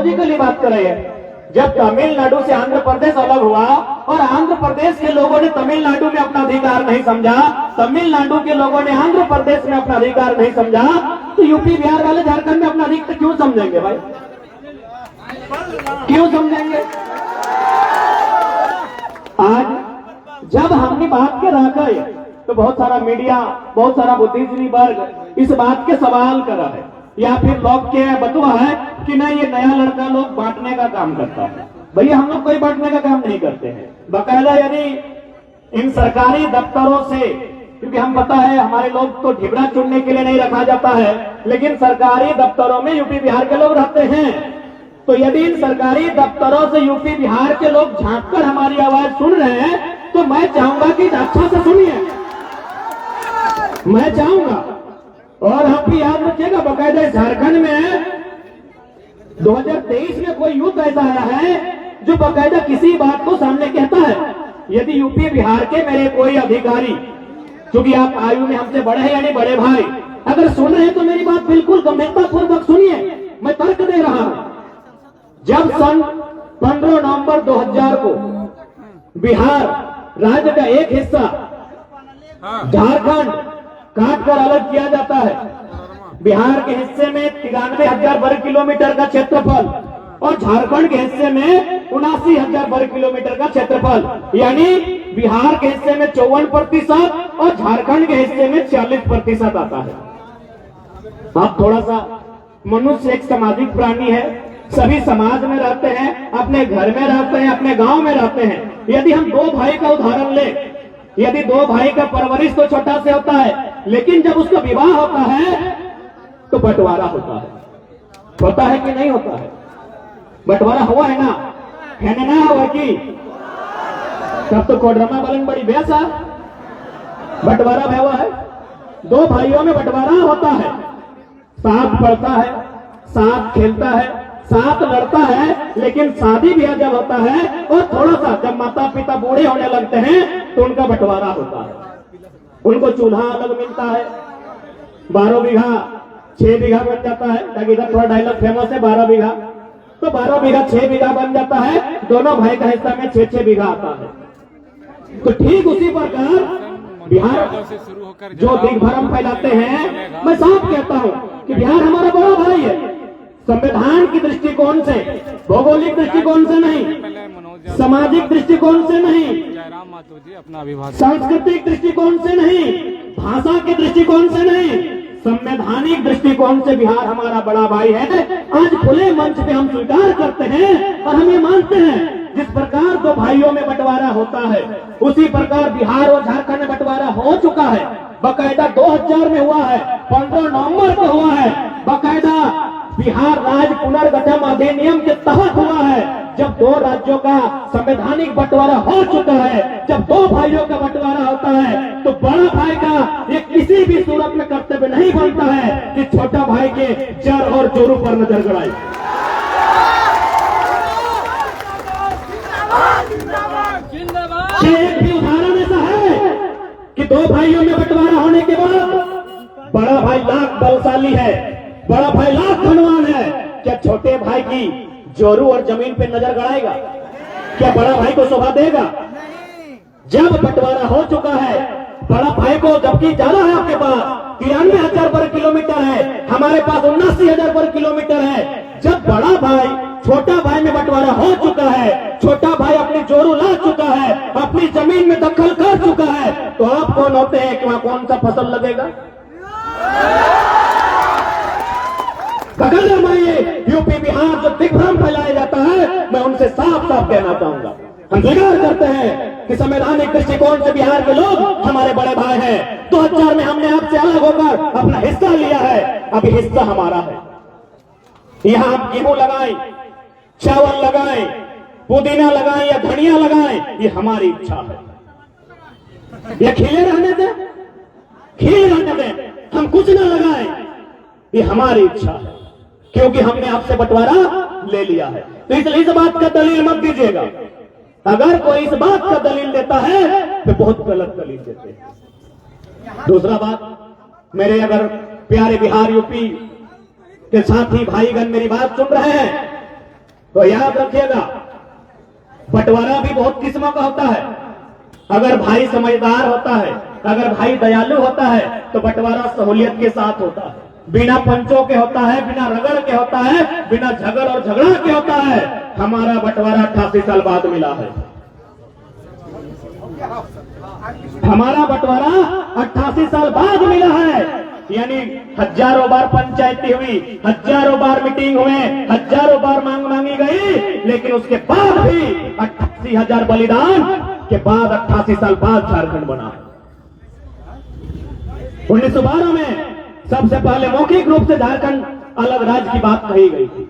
Logically बात कर रहे हैं। जब तमिलनाडु से आंध्र प्रदेश अलग हुआ और आंध्र प्रदेश के लोगों ने तमिलनाडु में अपना अधिकार नहीं समझा, तमिलनाडु के लोगों ने आंध्र प्रदेश में अपना अधिकार नहीं समझा, तो यूपी बिहार वाले झारखंड में अपना अधिकार क्यों समझेंगे भाई? क्यों समझेंगे? आज जब हमने बात के रखा है तो बहुत सारा मीडिया, बहुत सारा बुद्धिजीवी वर्ग इस बात के सवाल कर रहा है या फिर लोग के बतवा है कि नहीं ये नया लड़का लोग बांटने का काम करता है। भैया हम लोग कोई बांटने का काम नहीं करते हैं। बाकायदा यानी इन सरकारी दफ्तरों से, क्योंकि हम पता है हमारे लोग तो ढिबरा चुनने के लिए नहीं रखा जाता है, लेकिन सरकारी दफ्तरों में यूपी बिहार के लोग रहते हैं। तो यदि इन सरकारी दफ्तरों से यूपी बिहार के लोग झांक कर हमारी आवाज सुन रहे हैं तो मैं चाहूंगा कि अच्छा से सुनिए, मैं चाहूंगा। और आप भी याद रखिएगा, बाकायदा झारखंड में 2023 में कोई यूथ ऐसा आया है जो बाकायदा किसी बात को सामने कहता है। यदि यूपी बिहार के मेरे कोई अधिकारी, क्योंकि आप आयु में हमसे बड़े हैं यानी बड़े भाई, अगर सुन रहे हैं तो मेरी बात बिल्कुल गंभीरता पूर्वक सुनिए। मैं तर्क दे रहा हूं। जब सन 15 नवंबर 2000 को बिहार राज्य का एक हिस्सा झारखंड काटकर अलग किया जाता है, बिहार के हिस्से में 93,000 वर्ग किलोमीटर का क्षेत्रफल और झारखंड के हिस्से में 79,000 वर्ग किलोमीटर का क्षेत्रफल, यानी बिहार के हिस्से में 54% और झारखंड के हिस्से में 40% आता है। आप थोड़ा सा, मनुष्य एक सामाजिक प्राणी है, सभी समाज में रहते हैं, अपने घर में रहते हैं, अपने गांव में रहते हैं। यदि हम दो भाई का उदाहरण ले, यदि दो भाई का परवरिश तो छोटा से होता है, लेकिन जब उसका विवाह होता है तो बंटवारा होता है कि नहीं होता है? बंटवारा हुआ है ना? है ना हुआ कि तब तो कोडरमा बलन बड़ी बेसा बंटवारा हुआ है। दो भाइयों में बंटवारा होता है, साथ पढ़ता है, साथ खेलता है, साथ लड़ता है, लेकिन शादी ब्याह जब होता है और थोड़ा सा जब माता पिता बूढ़े होने लगते हैं तो उनका बंटवारा होता है। उनको चूल्हा अलग मिलता है, 12 बीघा 6 बीघा बन जाता है, ताकि इधर थोड़ा डायलॉग फेमस है 12 बीघा, तो 12 बीघा 6 बीघा बन जाता है। दोनों भाई का हिस्सा में 6-6 बीघा आता है। तो ठीक उसी प्रकार बिहार जो दिग्भ्रम फैलाते हैं, मैं साफ कहता हूं कि बिहार हमारा बड़ा भाई है। संविधान की दृष्टिकोण से, भौगोलिक दृष्टिकोण से नहीं, सामाजिक दृष्टिकोण से नहीं, सांस्कृतिक दृष्टिकोण से नहीं, भाषा के दृष्टिकोण से नहीं, संवैधानिक दृष्टिकोण से बिहार हमारा बड़ा भाई है। आज खुले मंच पे हम स्वीकार करते हैं और हम ये मानते हैं जिस प्रकार दो भाइयों में बंटवारा होता है उसी प्रकार बिहार और झारखंड में बंटवारा हो चुका है। बाकायदा 2000 में हुआ है, 15 नवंबर को हुआ है। बाकायदा बिहार राज्य पुनर्गठन अधिनियम के तहत हुआ है। जब दो राज्यों का संवैधानिक बंटवारा हो चुका है, जब दो भाइयों का बंटवारा होता है, तो बड़ा भाई का ये किसी भी सूरत में कर्तव्य नहीं बनता है कि छोटा भाई के जड़ और जोरों पर नजर गड़ाए। एक भी उदाहरण ऐसा है कि दो भाइयों में बंटवारा होने के बाद बड़ा भाई लाख बलशाली है, बड़ा भाई लाख धनवान है, क्या छोटे भाई की जोरू और जमीन पे नजर गड़ाएगा? क्या बड़ा भाई को शोभा देगा? जब बंटवारा हो चुका है, बड़ा भाई को जबकि ज्यादा है, आपके पास 93,000 वर्ग किलोमीटर है, हमारे पास 79,000 वर्ग किलोमीटर है। जब बड़ा भाई छोटा भाई में बंटवारा हो चुका है, छोटा भाई अपनी जोरू ला चुका है, अपनी जमीन में दखल कर चुका है, तो आप कौन होते हैं कि वहां कौन सा फसल लगेगा? बगल में यूपी बिहार जो दिग्भ्रम फैलाया जाता है, मैं उनसे साफ साफ कहना चाहूंगा, हम स्वीकार करते हैं कि संवैधानिक दृष्टिकोण से बिहार के लोग हमारे बड़े भाई हैं। 2000 में हमने आपसे अलग होकर अपना हिस्सा लिया है, अभी हिस्सा हमारा है। यहां हम गेहूं लगाएं, चावल लगाएं, पुदीना लगाएं या धनिया लगाएं, ये हमारी इच्छा है। ये खिले रहने दें, खिले रहने दें, हम कुछ न लगाएं, ये हमारी इच्छा है, क्योंकि हमने आपसे बंटवारा ले लिया है। तो इसलिए इस बात का दलील मत दीजिएगा। अगर कोई इस बात का दलील देता है तो बहुत गलत दलील देते हैं। दूसरा बात, मेरे अगर प्यारे बिहार यूपी के साथी भाईगण मेरी बात सुन रहे हैं, तो याद रखिएगा, बंटवारा भी बहुत किस्मों का होता है। अगर भाई समझदार होता है, अगर भाई दयालु होता है, तो बंटवारा सहूलियत के साथ होता है, बिना पंचों के होता है, बिना रगड़ के होता है, बिना झगड़ और झगड़ा के होता है। हमारा बंटवारा 88 साल बाद मिला है। हमारा बंटवारा 88 साल बाद मिला है। यानी हजारों बार पंचायती हुई, हजारों बार मीटिंग हुए, हजारों बार मांग मांगी गई, लेकिन उसके बाद भी 88,000 बलिदान के बाद 88 साल बाद झारखंड बना। 1912 में सबसे पहले मौखिक रूप से झारखंड अलग राज्य की बात कही गई थी।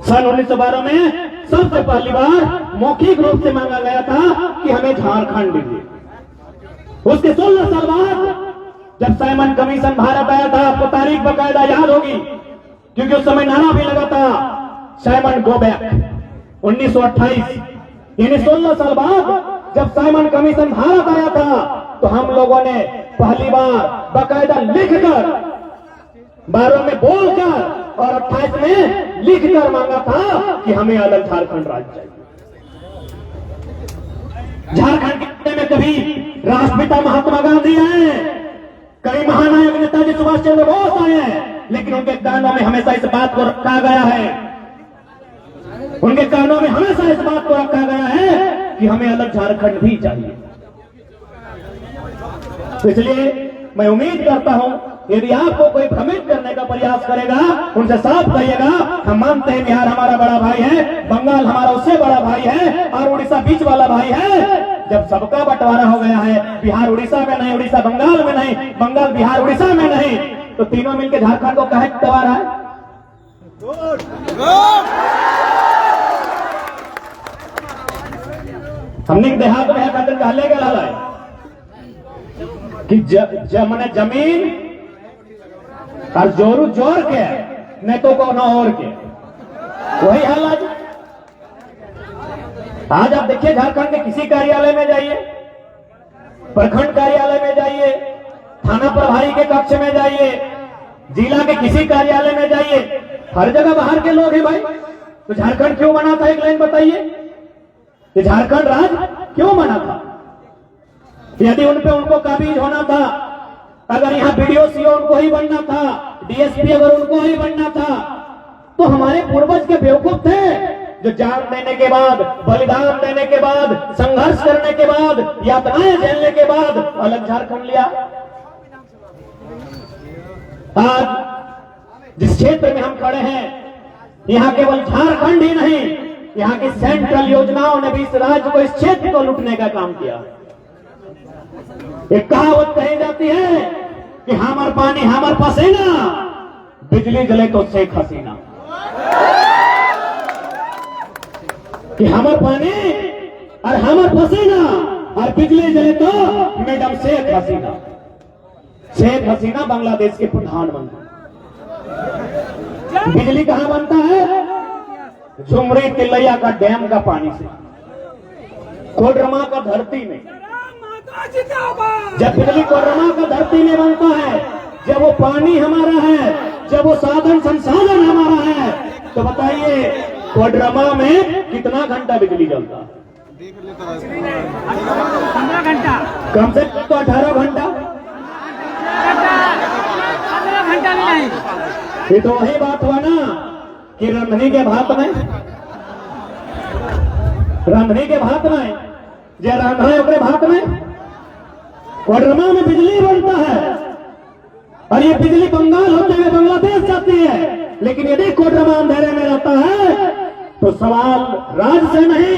सन 1912 में सबसे पहली बार मौखिक रूप से मांगा गया था कि हमें झारखंड दीजिए। उसके 16 साल बाद जब साइमन कमीशन भारत आया था, आपको तारीख बकायदा याद होगी क्योंकि उस समय नारा भी लगा था, साइमन गो बैक 1928। यानी 16 साल बाद जब साइमन कमीशन भारत आया था, तो हम लोगों ने पहली बार बकायदा लिखकर, 12 में बोलकर और 28 में लिखकर मांगा था कि हमें अलग झारखंड राज्य चाहिए। झारखंड के में कभी राष्ट्रपिता महात्मा गांधी आए, कई महानायक नेताजी सुभाष चंद्र बोस आए हैं, लेकिन उनके कानों में हमेशा इस बात को रखा गया है, उनके कानों में हमेशा इस बात को रखा गया है कि हमें अलग झारखंड भी चाहिए। तो इसलिए मैं उम्मीद करता हूं, यदि आपको कोई भ्रमित करने का प्रयास करेगा, उनसे साफ कहिएगा, हम मानते हैं बिहार हमारा बड़ा भाई है, बंगाल हमारा उससे बड़ा भाई है, और उड़ीसा बीच वाला भाई है। जब सबका बंटवारा हो गया है, बिहार उड़ीसा में नहीं, उड़ीसा बंगाल में नहीं, बंगाल बिहार उड़ीसा में नहीं, तो तीनों मिलकर झारखंड को काहे दबा रहा है? हमने देहात में है कहले गया है कि मैंने जमीन और जोरू जोर के नहीं तो को न और के, वही हाल आज आप देखिए, झारखंड के किसी कार्यालय में जाइए, प्रखंड कार्यालय में जाइए, थाना प्रभारी के कक्ष में जाइए, जिला के किसी कार्यालय में जाइए, हर जगह बाहर के लोग हैं भाई। तो झारखंड क्यों बना था? एक लाइन बताइए, ये झारखंड राज्य क्यों बना था? यदि उन पे उनको काबिज होना था, अगर यहाँ बीडीओ सीओ उनको ही बनना था, डीएसपी अगर उनको ही बनना था, तो हमारे पूर्वज के बेवकूफ थे जो जान देने के बाद, बलिदान देने के बाद, संघर्ष करने के बाद, यातनाएं झेलने के बाद अलग झारखंड लिया। आज जिस क्षेत्र में हम खड़े हैं, यहाँ केवल झारखंड ही नहीं, यहाँ की सेंट्रल योजनाओं ने भी इस राज्य को, इस क्षेत्र को लूटने का काम किया। एक कहावत कही जाती है कि हमर पानी हमर पसीना, बिजली जले तो शेख हसीना। कि हमर पानी और हमर पसीना और बिजली जले तो मैडम शेख हसीना। शेख हसीना बांग्लादेश के प्रधानमंत्री। बिजली कहां बनता है? झुमरी तिलैया का डैम का पानी से, कोडरमा का धरती में। जब बिजली कोडरमा का धरती में बनता है, जब वो पानी हमारा है, जब वो साधन संसाधन हमारा है, तो बताइए कोडरमा में कितना घंटा बिजली जलता है? 15 घंटा, कम से कम तो 18 घंटा। 15 घंटा भी नहीं। ये तो वही बात हुआ ना कि रंधनी के भात में, रंधनी के भात में, जो रंधा है अपने भात में, कोडरमा में बिजली बनता है, और ये बिजली बंगाल होते हुए बांग्लादेश जाती है। लेकिन यदि कोडरमा अंधेरे में रहता है, तो सवाल राज्य से नहीं,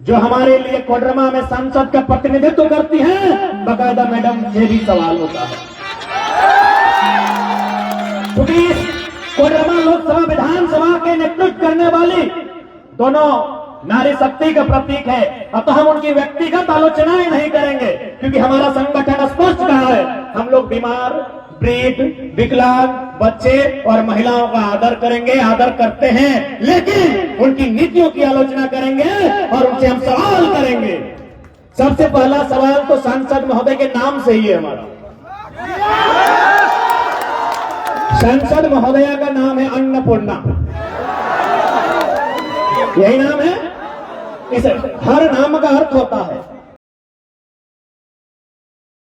जो हमारे लिए कोडरमा में संसद का प्रतिनिधित्व करती है, बकायदा मैडम, ये भी सवाल होता है। क्योंकि कोडरमा लोकसभा विधानसभा के नेतृत्व करने वाली दोनों नारी शक्ति का प्रतीक है। अब तो हम उनकी व्यक्तिगत आलोचनाएं नहीं करेंगे, क्योंकि हमारा संगठन स्पष्ट कहा है, हम लोग बीमार, वृद्ध, विकलांग, बच्चे और महिलाओं का आदर करेंगे, आदर करते हैं, लेकिन उनकी नीतियों की आलोचना करेंगे और उनसे हम सवाल करेंगे। सबसे पहला सवाल तो सांसद महोदय के नाम से ही है हमारा। सांसद महोदया का नाम है अन्नपूर्णा। यही नाम है। इस हर नाम का अर्थ होता है।